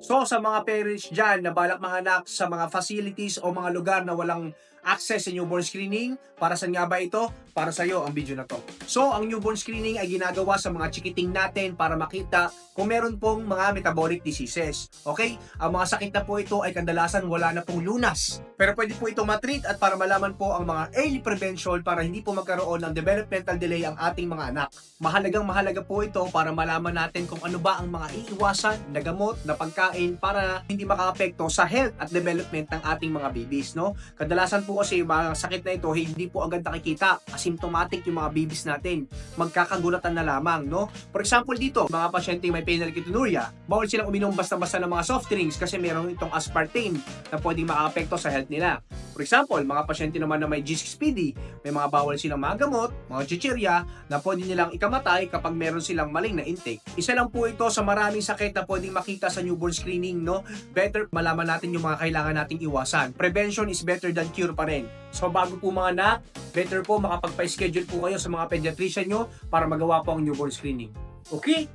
So sa mga parents dyan na balak manganak sa mga facilities o mga lugar na walang access sa newborn screening, para saan nga ba ito? Para sa iyo ang video na to. So ang newborn screening ay ginagawa sa mga chikiting natin para makita kung meron pong mga metabolic diseases. Okay? Ang mga sakit na po ito ay kadalasan wala na pong lunas. Pero pwede po ito matreat at para malaman po ang mga early prevention para hindi po magkaroon ng developmental delay ang ating mga anak. Mahalaga po ito para malaman natin kung ano ba ang mga iiwasan na gamot, na pagkain para hindi makaapekto sa health at development ng ating mga babies, no? Kadalasan po kasi yung mga sakit na ito hindi po agad nakikita, asymptomatic yung mga babies natin. Magkakagulatan na lamang, no? For example dito, mga pasyente may phenylketonuria, bawal silang uminom basta-basta ng mga soft drinks kasi meron itong aspartame na pwedeng makaapekto sa health nila. For example, mga pasyente naman na may G6PD, may mga bawal silang mga gamot, mga chichirya, na pwede nilang ikamatay kapag meron silang maling na intake. Isa lang po ito sa maraming sakit na pwedeng makita sa newborn screening, no? Better malaman natin yung mga kailangan nating iwasan. Prevention is better than cure pa rin. So bago po mga anak, better po makapagpa-schedule po kayo sa mga pediatrician nyo para magawa po ang newborn screening. Okay?